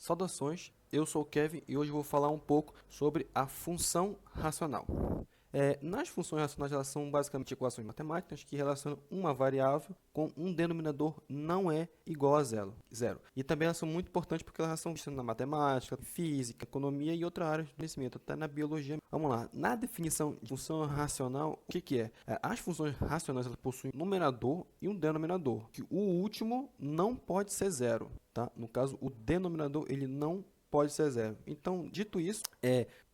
Saudações, eu sou o Kevin e hoje vou falar um pouco sobre a função racional. Nas funções racionais, elas são basicamente equações matemáticas que relacionam uma variável com um denominador não é igual a zero. E também elas são muito importantes porque elas são vistas na matemática, física, economia e outras áreas do conhecimento, até na biologia. Vamos lá, na definição de função racional, o que é? As funções racionais elas possuem um numerador e um denominador, que o último não pode ser zero. Tá? No caso, o denominador ele não pode ser zero. Então, dito isso,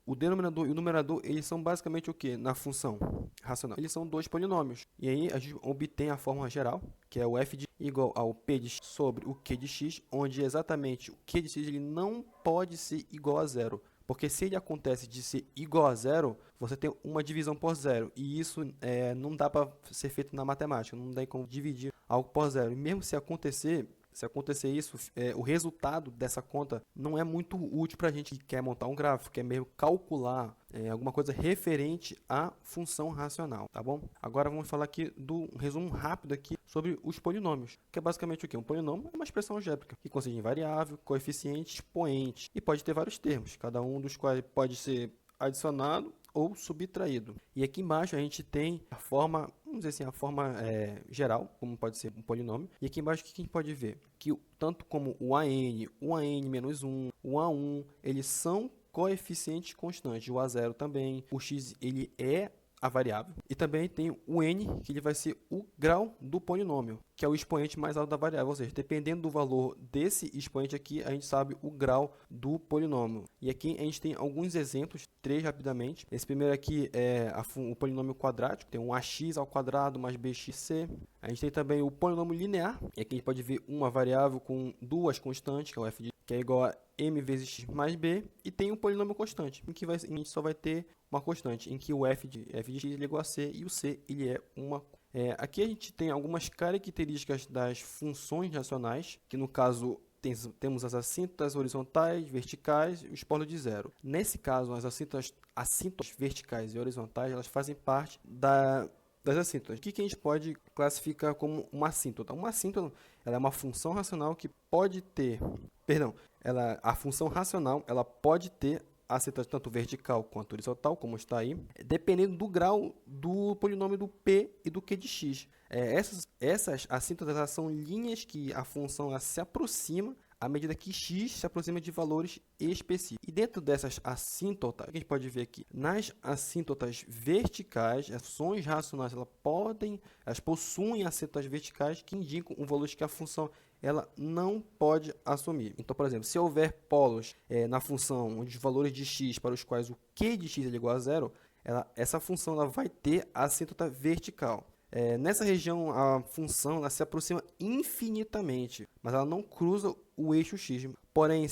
o denominador e o numerador, eles são basicamente o que na função racional? Eles são dois polinômios. E aí a gente obtém a fórmula geral, que é o f de igual ao p de x sobre o q de x, onde exatamente o q de x ele não pode ser igual a zero. Porque se ele acontece de ser igual a zero, você tem uma divisão por zero. E isso não dá para ser feito na matemática, não dá como dividir algo por zero. E mesmo se acontecer isso, o resultado dessa conta não é muito útil para a gente que quer montar um gráfico, quer mesmo calcular alguma coisa referente à função racional, tá bom? Agora vamos falar aqui do resumo rápido aqui sobre os polinômios, que é basicamente o quê? Um polinômio é uma expressão algébrica que consiste em variável, coeficiente, expoente e pode ter vários termos, cada um dos quais pode ser adicionado ou subtraído. E aqui embaixo a gente tem a forma, vamos dizer assim, a forma geral, como pode ser um polinômio. E aqui embaixo o que a gente pode ver? Que tanto como o an menos 1, o a1, eles são coeficientes constantes. O a0 também, o x ele é a variável. E também tem o n, que ele vai ser o grau do polinômio, que é o expoente mais alto da variável. Ou seja, dependendo do valor desse expoente aqui, a gente sabe o grau do polinômio. E aqui a gente tem alguns exemplos, três rapidamente. Esse primeiro aqui é o polinômio quadrático, tem um ax ao quadrado mais bxc. A gente tem também o polinômio linear, e aqui a gente pode ver uma variável com duas constantes, que é o f de que é igual a m vezes x mais b, e tem um polinômio constante, em que a gente só vai ter uma constante, em que o f de x ele é igual a c e o c ele é uma. Aqui a gente tem algumas características das funções racionais, que no caso temos as assíntotas horizontais, verticais e os polos de zero. Nesse caso, as assíntotas verticais e horizontais elas fazem parte das assíntotas. O que a gente pode classificar como uma assíntota? Uma assíntota ela é uma função racional que pode ter, a função racional ela pode ter assíntota tanto vertical quanto horizontal, como está aí, dependendo do grau do polinômio do p e do q de x. Essas assíntotas elas são linhas que a função ela se aproxima à medida que x se aproxima de valores específicos. E dentro dessas assíntotas, a gente pode ver aqui, nas assíntotas verticais, as funções racionais elas possuem assíntotas verticais que indicam um valor que a função ela não pode assumir. Então, por exemplo, se houver polos na função onde os valores de x para os quais o q de x é igual a zero, essa função ela vai ter a assíntota vertical. Nessa região, a função ela se aproxima infinitamente, mas ela não cruza o eixo x. Porém,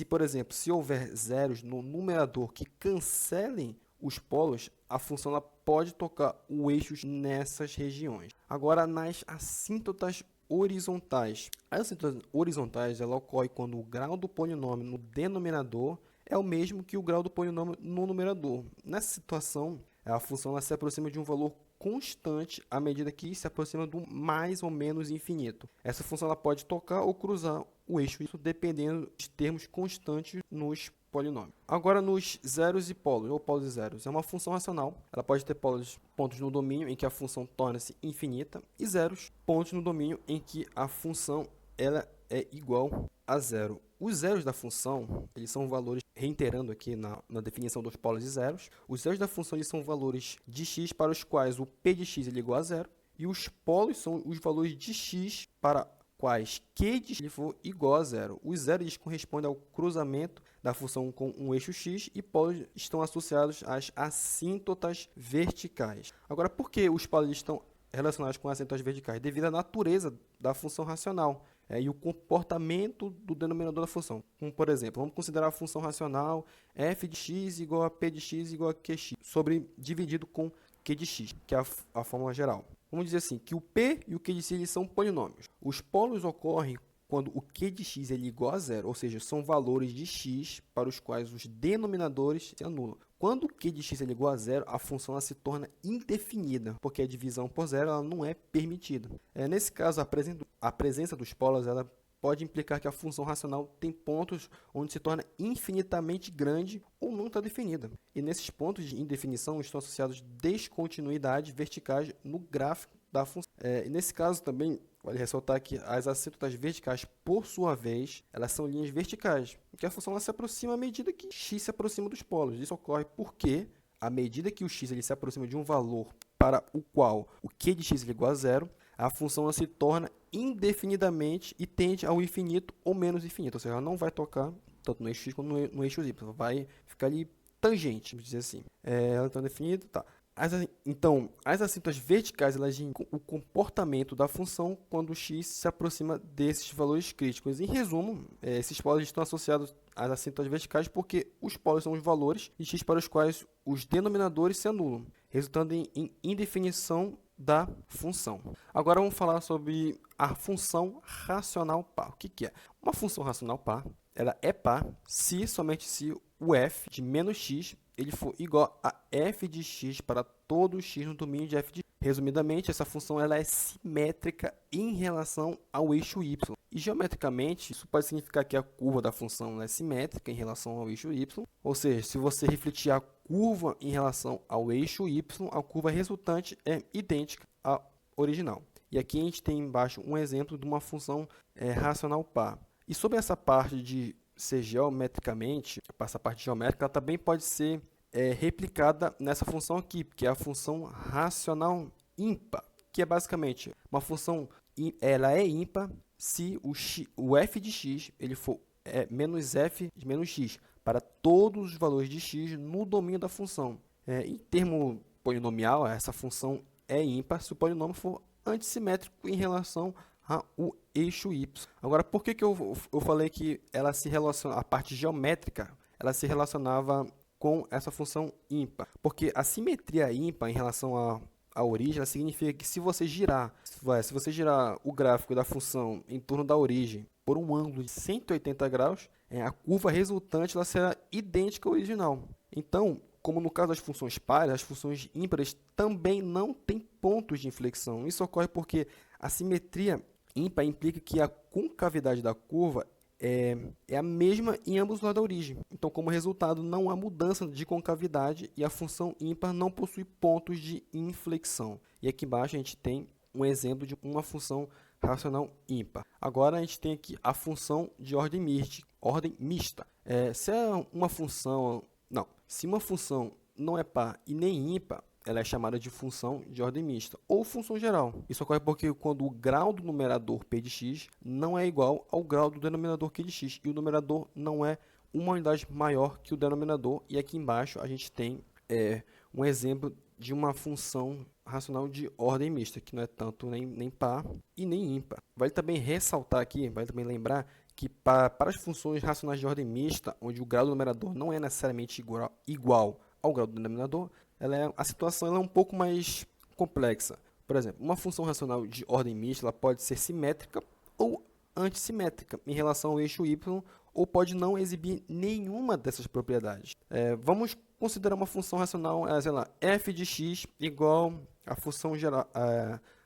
por exemplo, se houver zeros no numerador que cancelem os polos, a função ela pode tocar o eixo nessas regiões. Agora, nas assíntotas horizontais. As assíntotas horizontais ela ocorre quando o grau do polinômio no denominador é o mesmo que o grau do polinômio no numerador. Nessa situação, a função ela se aproxima de um valor constante à medida que se aproxima do mais ou menos infinito. Essa função ela pode tocar ou cruzar o eixo, isso dependendo de termos constantes nos polinômios. Agora, nos zeros e polos, ou polos e zeros, é uma função racional. Ela pode ter pontos no domínio em que a função torna-se infinita e zeros, pontos no domínio em que a função ela é igual a zero. Os zeros da função, eles são valores, reiterando aqui na definição dos polos e zeros, os zeros da função eles são valores de x para os quais o p de x ele é igual a zero, e os polos são os valores de x para quais q de x for igual a zero. Os zeros correspondem ao cruzamento da função com um eixo x e polos estão associados às assíntotas verticais. Agora, por que os polos estão relacionados com as assíntotas verticais? Devido à natureza da função racional e o comportamento do denominador da função. Como, por exemplo, vamos considerar a função racional f de x igual a p de x igual a qx, dividido com q de x, que é a fórmula geral. Vamos dizer assim, que o p e o q de x eles são polinômios. Os polos ocorrem quando o q de x é igual a zero, ou seja, são valores de x para os quais os denominadores se anulam. Quando o q de x é igual a zero, a função ela se torna indefinida, porque a divisão por zero ela não é permitida. Nesse caso, a presença dos polos ela pode implicar que a função racional tem pontos onde se torna infinitamente grande ou não está definida. E nesses pontos de indefinição estão associados descontinuidades verticais no gráfico da função. E nesse caso também, vale ressaltar que as assíntotas verticais, por sua vez, elas são linhas verticais, porque a função ela se aproxima à medida que x se aproxima dos polos. Isso ocorre porque, à medida que o x ele se aproxima de um valor para o qual o q de x é igual a zero, a função ela se torna indefinidamente e tende ao infinito ou menos infinito. Ou seja, ela não vai tocar tanto no eixo x quanto no eixo y. Vai ficar ali tangente, vamos dizer assim. Ela está definida, tá. Então, as assíntotas verticais elas indicam o comportamento da função quando o x se aproxima desses valores críticos. Em resumo, esses polos estão associados às assíntotas verticais porque os polos são os valores de x para os quais os denominadores se anulam, resultando em indefinição da função. Agora vamos falar sobre a função racional par. O que é? Uma função racional par, ela é par se somente se o f de menos x ele for igual a f de x para todo x no domínio de f de x. Resumidamente, essa função ela é simétrica em relação ao eixo y. E geometricamente, isso pode significar que a curva da função é simétrica em relação ao eixo y. Ou seja, se você refletir a curva em relação ao eixo y, a curva resultante é idêntica à original. E aqui a gente tem embaixo um exemplo de uma função racional par. E sobre essa parte de ser geometricamente, essa parte geométrica, ela também pode ser replicada nessa função aqui, que é a função racional ímpar, que é basicamente uma função, ela é ímpar se o f de x ele for menos f de menos x para todos os valores de x no domínio da função. Em termo polinomial, essa função é ímpar se o polinômio for antissimétrico em relação ao eixo y. Agora, por que eu falei que ela se relaciona, a parte geométrica, ela se relacionava com essa função ímpar? Porque a simetria ímpar em relação à origem, ela significa que se você girar o gráfico da função em torno da origem por um ângulo de 180 graus, a curva resultante ela será idêntica à original. Então, como no caso das funções pares, as funções ímpares também não têm pontos de inflexão. Isso ocorre porque a simetria ímpar implica que a concavidade da curva é a mesma em ambos os lados da origem. Então, como resultado, não há mudança de concavidade e a função ímpar não possui pontos de inflexão. E aqui embaixo a gente tem um exemplo de uma função racional ímpar. Agora a gente tem aqui a função de ordem mista. Se uma função não é par e nem ímpar, ela é chamada de função de ordem mista, ou função geral. Isso ocorre porque quando o grau do numerador p de x não é igual ao grau do denominador q de x, e o numerador não é uma unidade maior que o denominador. E aqui embaixo a gente tem um exemplo de uma função racional de ordem mista, que não é tanto nem par e nem ímpar. Vale também ressaltar aqui, vale também lembrar que para as funções racionais de ordem mista, onde o grau do numerador não é necessariamente igual ao grau do denominador, a situação é um pouco mais complexa. Por exemplo, uma função racional de ordem mista ela pode ser simétrica ou antissimétrica em relação ao eixo y, ou pode não exibir nenhuma dessas propriedades. Vamos considerar uma função racional, f de x igual a função geral,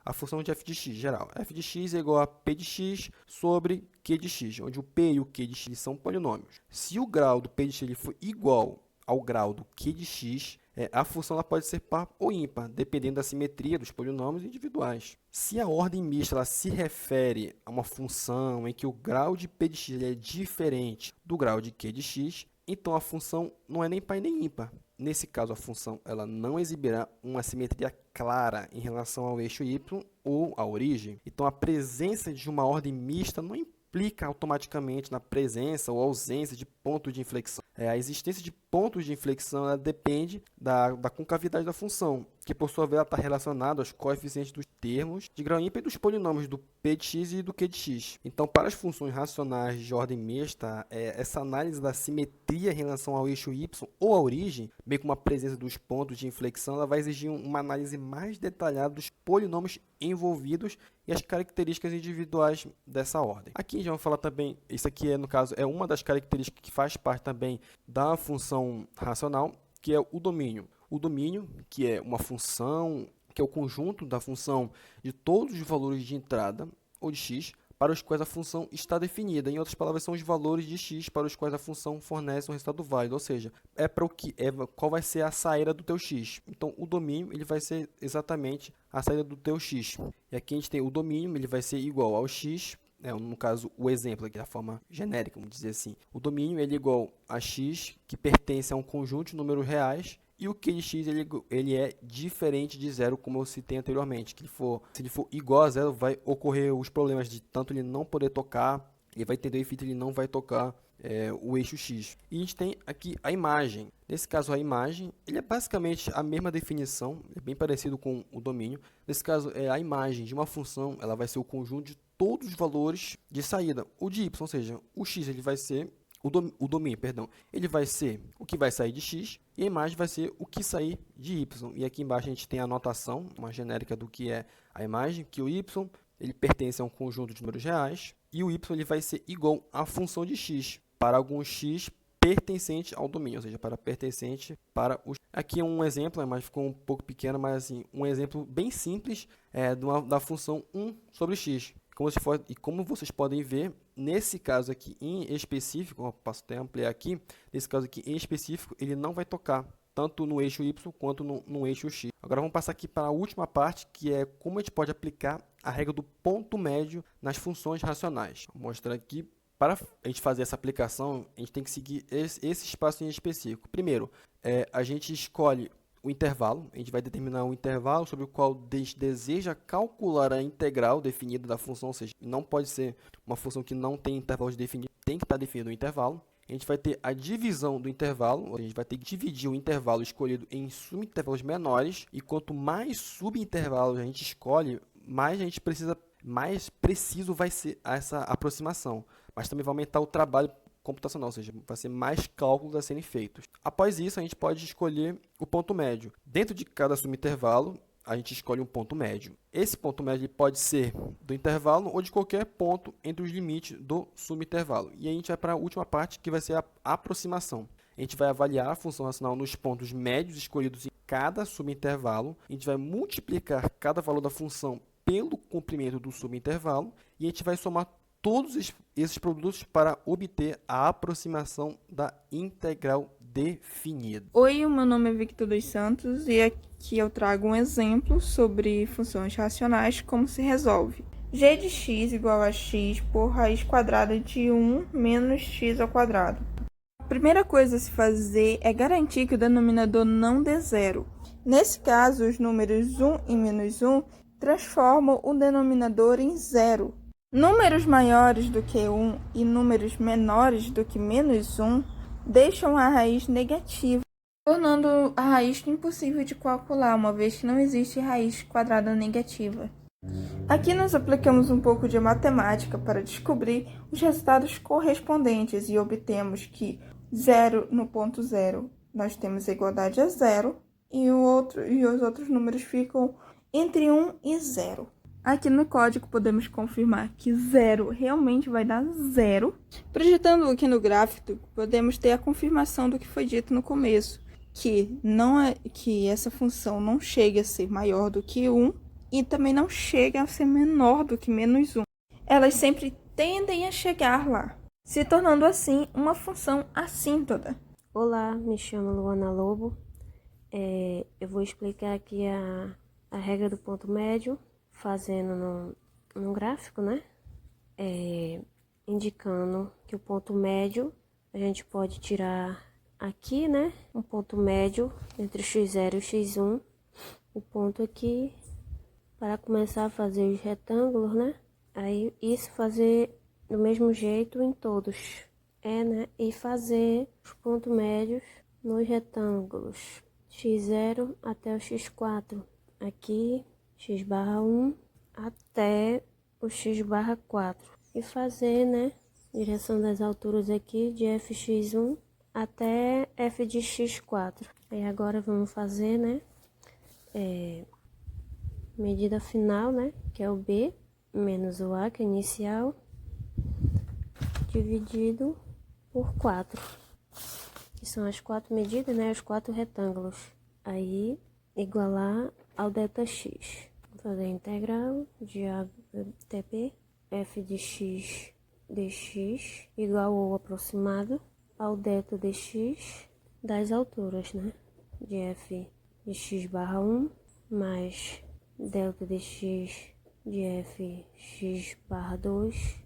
a função de f de x geral. F de x é igual a p de x sobre q de x, onde o p e o q de x são polinômios. Se o grau do p de x for igual ao grau do q de x, a função ela pode ser par ou ímpar, dependendo da simetria dos polinômios individuais. Se a ordem mista ela se refere a uma função em que o grau de p de x é diferente do grau de q de x, então a função não é nem par nem ímpar. Nesse caso, a função ela não exibirá uma simetria clara em relação ao eixo y ou à origem. Então, a presença de uma ordem mista não implica automaticamente na presença ou ausência de pontos de inflexão. A existência de pontos de inflexão ela depende da concavidade da função, que por sua vez está relacionada aos coeficientes dos termos de grau ímpar e dos polinômios do p de x e do q de x. Então, para as funções racionais de ordem mista, essa análise da simetria em relação ao eixo y ou à origem, bem como a presença dos pontos de inflexão, ela vai exigir uma análise mais detalhada dos polinômios envolvidos e as características individuais dessa ordem. Aqui já vamos falar também, isso aqui no caso é uma das características que faz parte também da função racional, que é o domínio. O domínio, que é uma função, que é o conjunto da função de todos os valores de entrada ou de x para os quais a função está definida. Em outras palavras, são os valores de x para os quais a função fornece um resultado válido, ou seja, é para o que qual vai ser a saída do teu x. Então, o domínio ele vai ser exatamente a saída do teu x. E aqui a gente tem o domínio, ele vai ser igual ao x. No caso, o exemplo aqui da forma genérica, vamos dizer assim. O domínio ele é igual a x, que pertence a um conjunto de números reais, e o q de x ele é diferente de zero, como eu citei anteriormente. Se ele for igual a zero, vai ocorrer os problemas de tanto ele não poder tocar, ele vai ter o efeito, ele não vai tocar o eixo x. E a gente tem aqui a imagem. Nesse caso, a imagem ele é basicamente a mesma definição, é bem parecido com o domínio. Nesse caso, a imagem de uma função ela vai ser o conjunto de todos os valores de saída, o de y, ou seja, o x ele vai ser o domínio, perdão, ele vai ser o que vai sair de x e a imagem vai ser o que sair de y. E aqui embaixo a gente tem a anotação, uma genérica do que é a imagem, que o y ele pertence a um conjunto de números reais e o y ele vai ser igual à função de x para algum x pertencente ao domínio, ou seja, para pertencente para o... Aqui é um exemplo, a imagem ficou um pouco pequena, mas assim, um exemplo bem simples da função 1 sobre x. Como vocês podem ver, nesse caso aqui em específico, eu posso até ampliar aqui, nesse caso aqui em específico, ele não vai tocar tanto no eixo y quanto no eixo x. Agora vamos passar aqui para a última parte, que é como a gente pode aplicar a regra do ponto médio nas funções racionais. Vou mostrar aqui. Para a gente fazer essa aplicação, a gente tem que seguir esse espaço em específico. Primeiro, a gente escolhe o intervalo, a gente vai determinar um intervalo sobre o qual deseja calcular a integral definida da função, ou seja, não pode ser uma função que não tem intervalo definido, tem que estar definido o intervalo. A gente vai ter a divisão do intervalo, a gente vai ter que dividir o intervalo escolhido em subintervalos menores, e quanto mais subintervalos a gente escolhe, mais preciso vai ser essa aproximação. Mas também vai aumentar o trabalho computacional, ou seja, vai ser mais cálculos a serem feitos. Após isso, a gente pode escolher o ponto médio. Dentro de cada subintervalo, a gente escolhe um ponto médio. Esse ponto médio pode ser do intervalo ou de qualquer ponto entre os limites do subintervalo. E a gente vai para a última parte, que vai ser a aproximação. A gente vai avaliar a função racional nos pontos médios escolhidos em cada subintervalo. A gente vai multiplicar cada valor da função pelo comprimento do subintervalo e a gente vai somar todos esses produtos para obter a aproximação da integral definida. Oi, o meu nome é Victor dos Santos e aqui eu trago um exemplo sobre funções racionais, como se resolve. G de x igual a x por raiz quadrada de 1 menos x ao quadrado. A primeira coisa a se fazer é garantir que o denominador não dê zero. Nesse caso, os números 1 e menos 1 transformam o denominador em zero. Números maiores do que 1 e números menores do que menos 1 deixam a raiz negativa, tornando a raiz impossível de calcular, uma vez que não existe raiz quadrada negativa. Aqui nós aplicamos um pouco de matemática para descobrir os resultados correspondentes e obtemos que 0 no ponto 0 nós temos a igualdade a 0 e os outros números ficam entre 1 e 0. Aqui no código podemos confirmar que 0 realmente vai dar 0. Projetando aqui no gráfico, podemos ter a confirmação do que foi dito no começo, que essa função não chega a ser maior do que 1 e também não chega a ser menor do que menos 1. Elas sempre tendem a chegar lá, se tornando assim uma função assíntota. Olá, me chamo Luana Lobo. Eu vou explicar aqui a regra do ponto médio, fazendo no gráfico, né? Indicando que o ponto médio a gente pode tirar aqui, né? Um ponto médio entre o x0 e o x1. O ponto aqui, para começar a fazer os retângulos, né? Aí isso fazer do mesmo jeito em todos, né? E fazer os pontos médios nos retângulos x0 até o x4. Aqui x barra 1 até o x barra 4 e fazer, né, direção das alturas aqui de fx1 até f de x4. Aí agora vamos fazer, né, medida final, né, que é o b menos o a, que é inicial, dividido por 4, que são as 4 medidas, né, os 4 retângulos. Aí igualar ao ΔX. Vou fazer a integral de a até b f de x dx igual ao aproximado ao delta dx das alturas, né? De f de x barra 1 mais delta dx de f x barra 2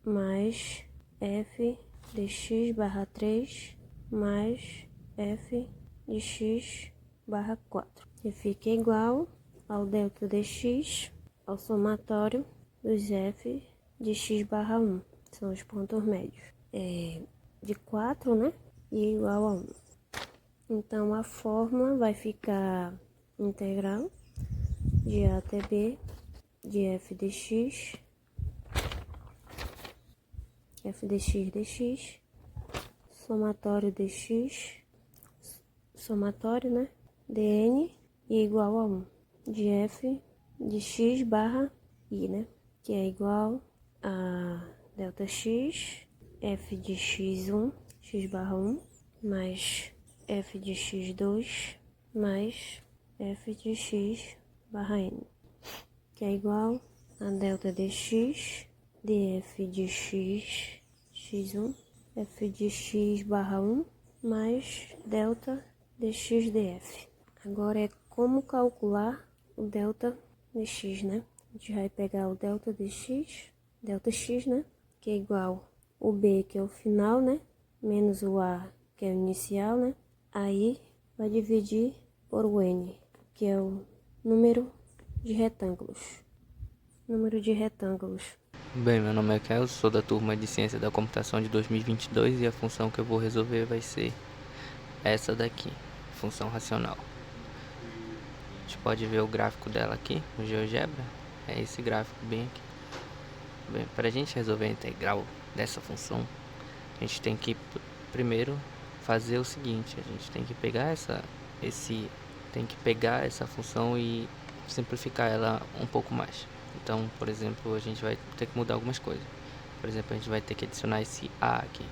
mais f de x barra 3 mais f de x barra 4. E fica igual ao delta dx ao somatório dos f de x barra 1. São os pontos médios. De 4, né? E igual a 1. Então, a fórmula vai ficar integral de a até b de f de x dx, somatório dx, somatório, né? dn e igual a 1 de f de x barra i, né? Que é igual a delta x, f de x1, x barra 1, mais f de x2, mais f de x barra n, que é igual a delta dx, df de x, x1, f de x barra 1, mais delta dx df. Agora é como calcular o delta dx, né? A gente vai pegar o delta dx, delta x, né? Que é igual o b, que é o final, né? Menos o a, que é o inicial, né? Aí vai dividir por o n, que é o número de retângulos. Número de retângulos. Bem, meu nome é Kelso, sou da turma de Ciência da Computação de 2022 e a função que eu vou resolver vai ser essa daqui, função racional. A gente pode ver o gráfico dela aqui no GeoGebra, é esse gráfico bem aqui. Bem, para a gente resolver a integral dessa função, a gente tem que primeiro fazer o seguinte: a gente tem que pegar essa função e simplificar ela um pouco mais. Então, por exemplo, a gente vai ter que mudar algumas coisas. Por exemplo, a gente vai ter que adicionar esse a aqui.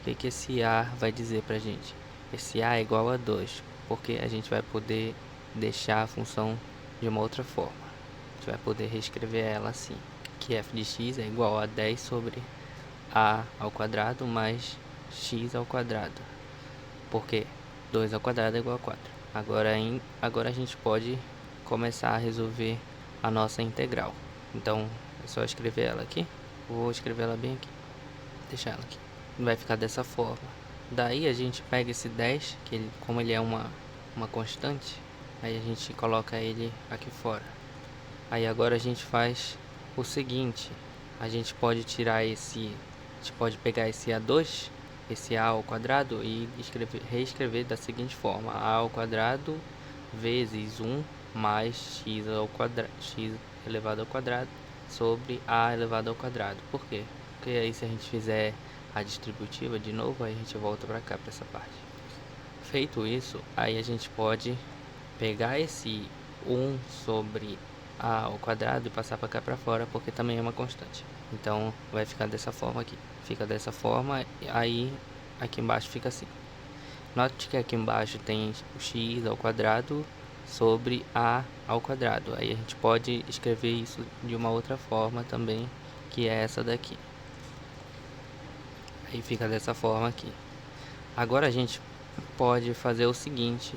O que esse a vai dizer pra gente? Esse a é igual a 2, porque a gente vai poder deixar a função de uma outra forma. A gente vai poder reescrever ela assim, que f de x é igual a 10 sobre a ao quadrado mais x ao quadrado. Porque 2 ao quadrado é igual a 4. Agora a gente pode começar a resolver a nossa integral. Então, é só escrever ela aqui. Vou escrever ela bem aqui. Deixar ela aqui. Vai ficar dessa forma. Daí a gente pega esse 10, como ele é uma constante, aí a gente coloca ele aqui fora. Aí agora a gente faz o seguinte: a gente pode pegar esse a2, esse a ao quadrado, e reescrever da seguinte forma: a ao quadrado vezes 1 mais x elevado ao quadrado sobre a elevado ao quadrado. Por quê? Porque aí, se a gente fizer a distributiva de novo, aí a gente volta para cá, para essa parte. Feito isso, aí a gente pode pegar esse 1 sobre a ao quadrado e passar para cá para fora, porque também é uma constante. Então vai ficar dessa forma aqui. Fica dessa forma, aí aqui embaixo fica assim. Note que aqui embaixo tem o x ao quadrado sobre a ao quadrado. Aí a gente pode escrever isso de uma outra forma também, que é essa daqui. Aí fica dessa forma aqui. Agora a gente pode fazer o seguinte: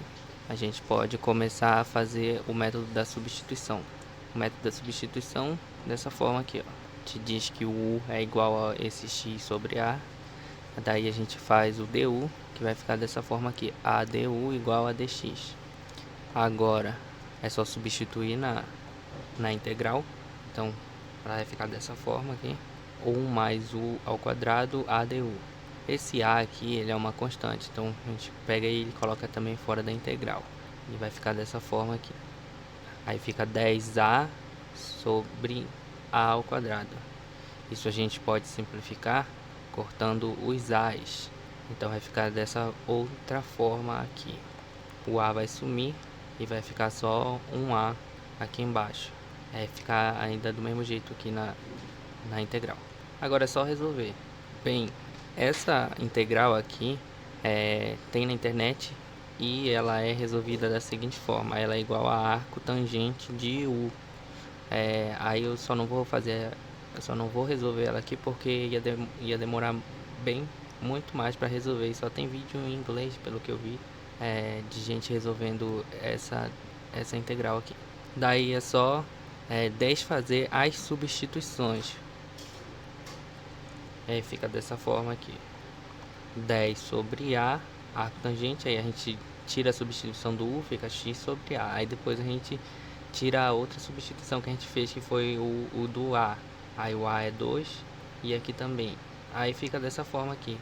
a gente pode começar a fazer o método da substituição. O método da substituição dessa forma aqui, ó. Te diz que o u é igual a esse x sobre a. Daí a gente faz o du, que vai ficar dessa forma aqui: a du igual a dx. Agora é só substituir na integral. Então vai ficar dessa forma aqui: 1 mais u ao quadrado a du. Esse a aqui, ele é uma constante, então a gente pega ele e coloca também fora da integral. E vai ficar dessa forma aqui. Aí fica 10a sobre a ao quadrado. Isso a gente pode simplificar cortando os a's. Então vai ficar dessa outra forma aqui. O a vai sumir e vai ficar só um a aqui embaixo. Ficar ainda do mesmo jeito aqui na integral. Agora é só resolver. Bem, essa integral aqui tem na internet e ela é resolvida da seguinte forma: ela é igual a arco tangente de u. Aí eu só não vou fazer Eu só não vou resolver ela aqui porque ia demorar muito mais para resolver. E só tem vídeo em inglês, pelo que eu vi, de gente resolvendo essa integral aqui. Daí é só desfazer as substituições. Aí fica dessa forma aqui. 10 sobre A, arco tangente, aí a gente tira a substituição do U, fica x sobre A. Aí depois a gente tira a outra substituição que a gente fez, que foi o do A. Aí o A é 2 e aqui também. Aí fica dessa forma aqui.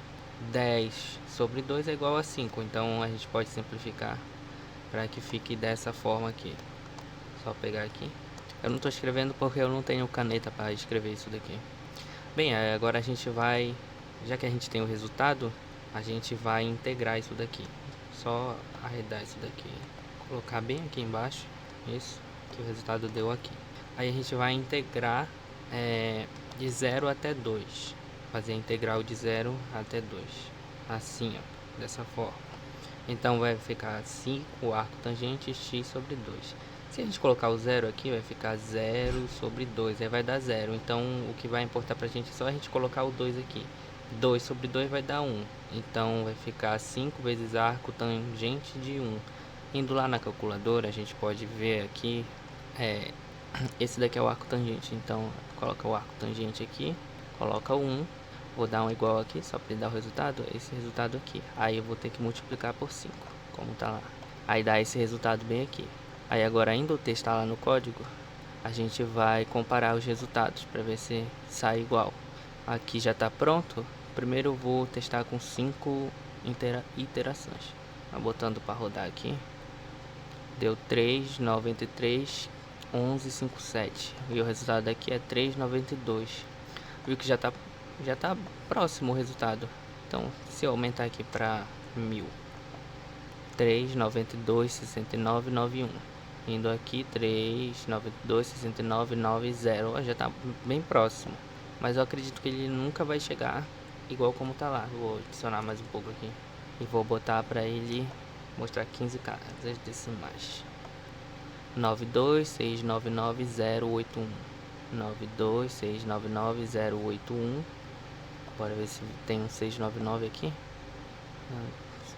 10 sobre 2 é igual a 5, então a gente pode simplificar para que fique dessa forma aqui. Só pegar aqui. Eu não estou escrevendo porque eu não tenho caneta para escrever isso daqui. Bem, agora a gente vai, já que a gente tem o resultado, a gente vai integrar isso daqui. Só arredar isso daqui, colocar bem aqui embaixo, isso, que o resultado deu aqui. Aí a gente vai integrar de 0 até 2, fazer a integral de 0 até 2, assim, ó, dessa forma. Então vai ficar 5 arco tangente x sobre 2. Se a gente colocar o 0 aqui, vai ficar 0 sobre 2, aí vai dar 0. Então o que vai importar pra gente é só a gente colocar o 2 aqui. 2 sobre 2 vai dar 1. Então vai ficar 5 vezes arco tangente de 1. Indo lá na calculadora, a gente pode ver aqui, esse daqui é o arco tangente. Então coloca o arco tangente aqui, coloca o 1. Vou dar um igual aqui, só para ele dar o resultado, esse resultado aqui. Aí eu vou ter que multiplicar por 5, como tá lá. Aí dá esse resultado bem aqui. Aí agora, indo testar lá no código, a gente vai comparar os resultados para ver se sai igual. Aqui já está pronto. Primeiro eu vou testar com 5 iterações. Botando para rodar aqui. Deu 3,93, 11,57. E o resultado aqui é 3,92. Viu que já tá próximo o resultado. Então, se eu aumentar aqui para 1000, 3,92, 69, 91. Indo aqui 3,92, 69, 90. Já tá bem próximo. Mas eu acredito que ele nunca vai chegar igual como tá lá. Vou adicionar mais um pouco aqui. E vou botar para ele mostrar 15 casas decimais. 92699081. 92699081. Bora ver se tem um 699 aqui.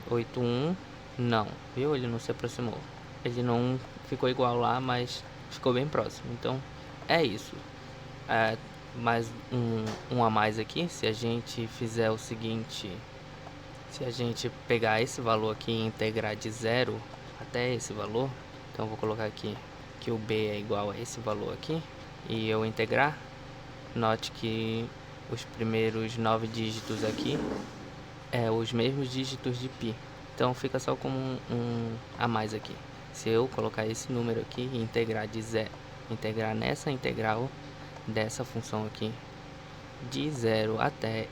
81. Não, viu? Ele não se aproximou. Ele não ficou igual lá, mas ficou bem próximo. Então é isso. Mais um a mais aqui. Se a gente fizer o seguinte, se a gente pegar esse valor aqui e integrar de 0 até esse valor, então eu vou colocar aqui que o b é igual a esse valor aqui, e eu integrar, note que os primeiros 9 dígitos aqui os mesmos dígitos de π, então fica só como um a mais aqui. Se eu colocar esse número aqui e integrar de 0, integrar nessa integral dessa função aqui de 0 até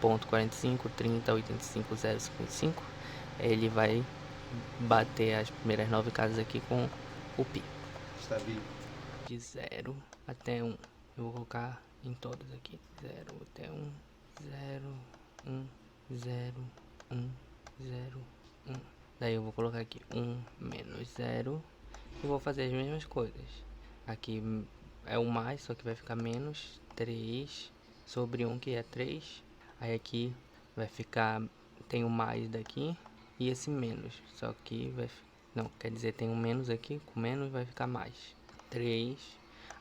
1.453085.055, ele vai bater as primeiras 9 casas aqui com o π. Está vivo. De 0 até 1. Eu vou colocar em todos aqui. 0 até 1, 0, 1, 0, 1, 0, 1. Daí eu vou colocar aqui 1 menos 0 e vou fazer as mesmas coisas. Aqui é o mais, só que vai ficar menos 3 sobre 1, que é 3. Aí aqui vai ficar, tem o mais daqui e esse menos, só que vai, não, quer dizer, tem um menos aqui, com menos vai ficar mais 3.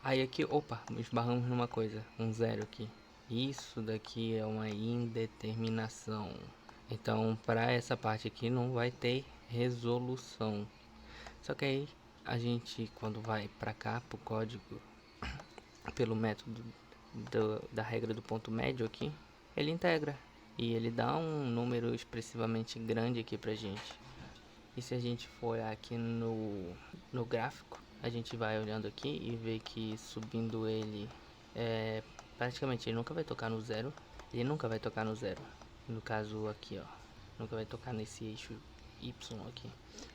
Aí aqui, opa, esbarramos numa coisa, um 0 aqui. Isso daqui é uma indeterminação. Então, para essa parte aqui não vai ter resolução. Só que aí a gente, quando vai para cá, para o código, pelo método da regra do ponto médio aqui, ele integra e ele dá um número expressivamente grande aqui pra gente. E se a gente for aqui no gráfico, a gente vai olhando aqui e vê que subindo ele, praticamente ele nunca vai tocar no 0. Ele nunca vai tocar no 0. No caso aqui, ó, nunca vai tocar nesse eixo Y aqui.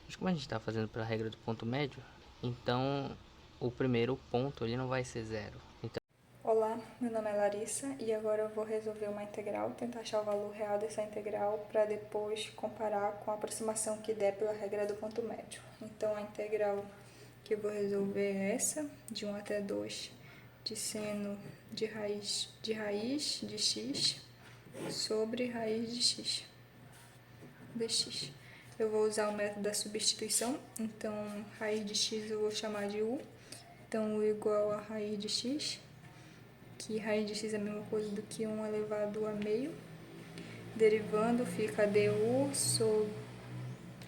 Mas como a gente está fazendo pela regra do ponto médio, então o primeiro ponto ele não vai ser 0. Então, olá, meu nome é Larissa e agora eu vou resolver uma integral, tentar achar o valor real dessa integral para depois comparar com a aproximação que der pela regra do ponto médio. Então a integral que eu vou resolver é essa, de 1 até 2 de seno de raiz de x sobre raiz de x dx. Eu vou usar o método da substituição, então raiz de x eu vou chamar de u, então u igual a raiz de x, que raiz de x é a mesma coisa do que 1 elevado a meio. Derivando fica du,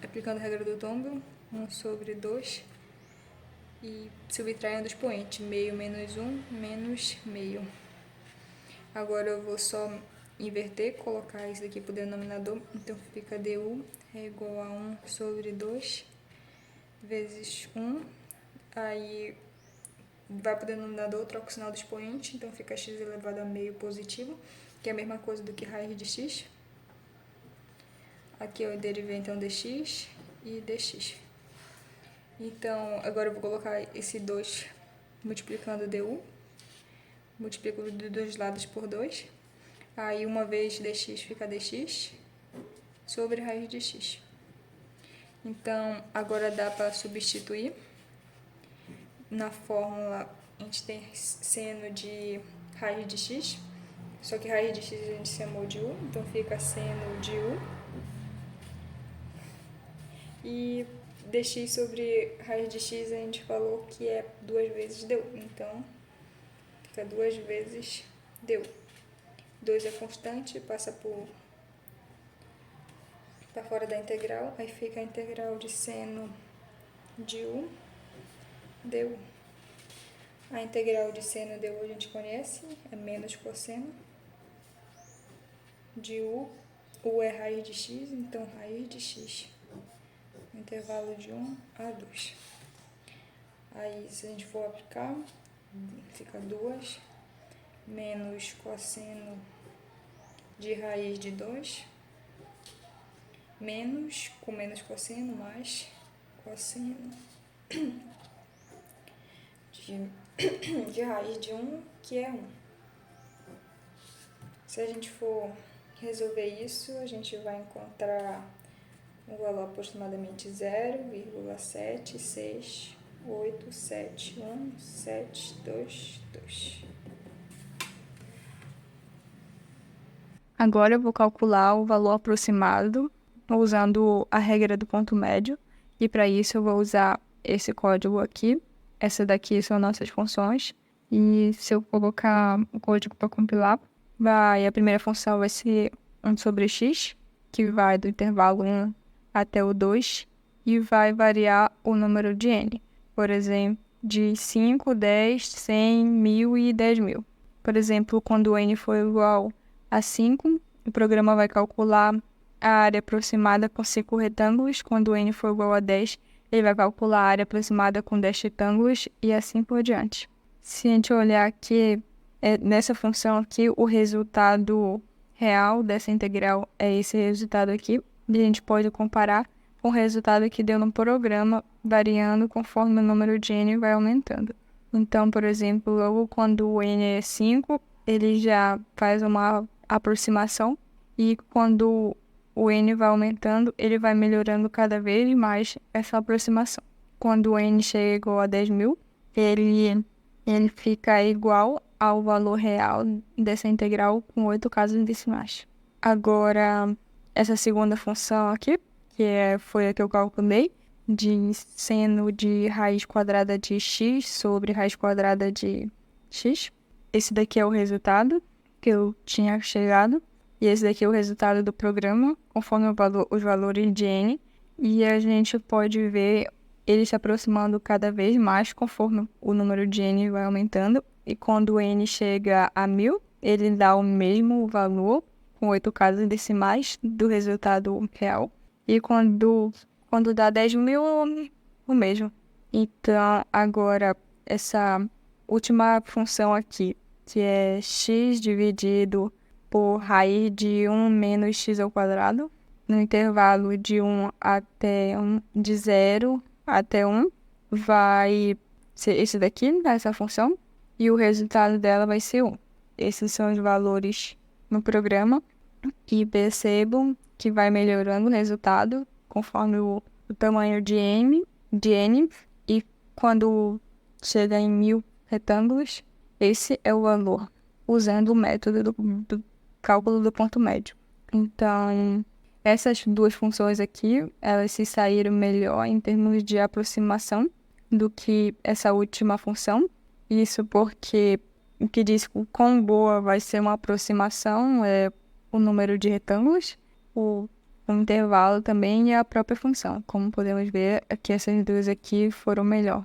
aplicando a regra do Thomson, 1 sobre 2, e subtraindo o expoente, meio menos 1 menos meio. Agora eu vou só inverter, colocar isso aqui para o denominador, então fica du é igual a 1 sobre 2 vezes 1, aí vai para o denominador, troca o sinal do expoente, então fica x elevado a meio positivo, que é a mesma coisa do que raiz de x. Aqui eu derivei então dx e dx. Então, agora eu vou colocar esse 2 multiplicando du. Multiplico dos dois lados por 2. Aí, uma vez dx fica dx sobre raiz de x. Então, agora dá para substituir. Na fórmula, a gente tem seno de raiz de x. Só que raiz de x a gente chamou de u. Então, fica seno de u. E dx sobre raiz de x a gente falou que é 2 vezes du. Então, fica 2 vezes du. 2 é constante, passa para fora da integral. Aí fica a integral de seno de u du. A integral de seno de u a gente conhece, é menos cosseno de u. U é raiz de x, então raiz de x. Intervalo de 1 a 2. Aí, se a gente for aplicar, fica 2 menos cosseno de raiz de 2, menos, com menos cosseno, mais cosseno de raiz de 1, que é 1. Se a gente for resolver isso, a gente vai encontrar um valor aproximadamente 0,6871722. Agora eu vou calcular o valor aproximado usando a regra do ponto médio. E para isso eu vou usar esse código aqui. Essa daqui são nossas funções. E se eu colocar o código para compilar, a primeira função vai ser 1 sobre x, que vai do intervalo 1 até o 2, e vai variar o número de n. Por exemplo, de 5, 10, 100, 1000 e 10.000. Por exemplo, quando n for igual a 5, o programa vai calcular a área aproximada com 5 retângulos. Quando n for igual a 10, ele vai calcular a área aproximada com 10 retângulos e assim por diante. Se a gente olhar aqui, nessa função aqui, o resultado real dessa integral é esse resultado aqui. E a gente pode comparar com o resultado que deu no programa, variando conforme o número de n vai aumentando. Então, por exemplo, logo quando o n é 5, ele já faz uma aproximação, e quando o n vai aumentando, ele vai melhorando cada vez mais essa aproximação. Quando o n chega igual a 10.000, ele fica igual ao valor real dessa integral com 8 casas decimais. Agora, essa segunda função aqui, foi a que eu calculei, de seno de raiz quadrada de x sobre raiz quadrada de x. Esse daqui é o resultado que eu tinha chegado, e esse daqui é o resultado do programa, conforme os valores de n, e a gente pode ver ele se aproximando cada vez mais conforme o número de n vai aumentando, e quando o n chega a 1000, ele dá o mesmo valor, com 8 casas decimais, do resultado real, e quando dá 10.000, o mesmo. Então, agora, essa última função aqui, que é x dividido por raiz de 1 menos x ao quadrado, no intervalo de 1 até 1, de 0 até 1, vai ser esse daqui, essa função, e o resultado dela vai ser 1. Esses são os valores no programa, e percebam que vai melhorando o resultado conforme o tamanho de n, e quando chega em 1000 retângulos, esse é o valor, usando o método do cálculo do ponto médio. Então, essas duas funções aqui, elas se saíram melhor em termos de aproximação do que essa última função. Isso porque o que diz o quão boa vai ser uma aproximação é o número de retângulos, o intervalo também e a própria função. Como podemos ver, aqui essas duas aqui foram melhor.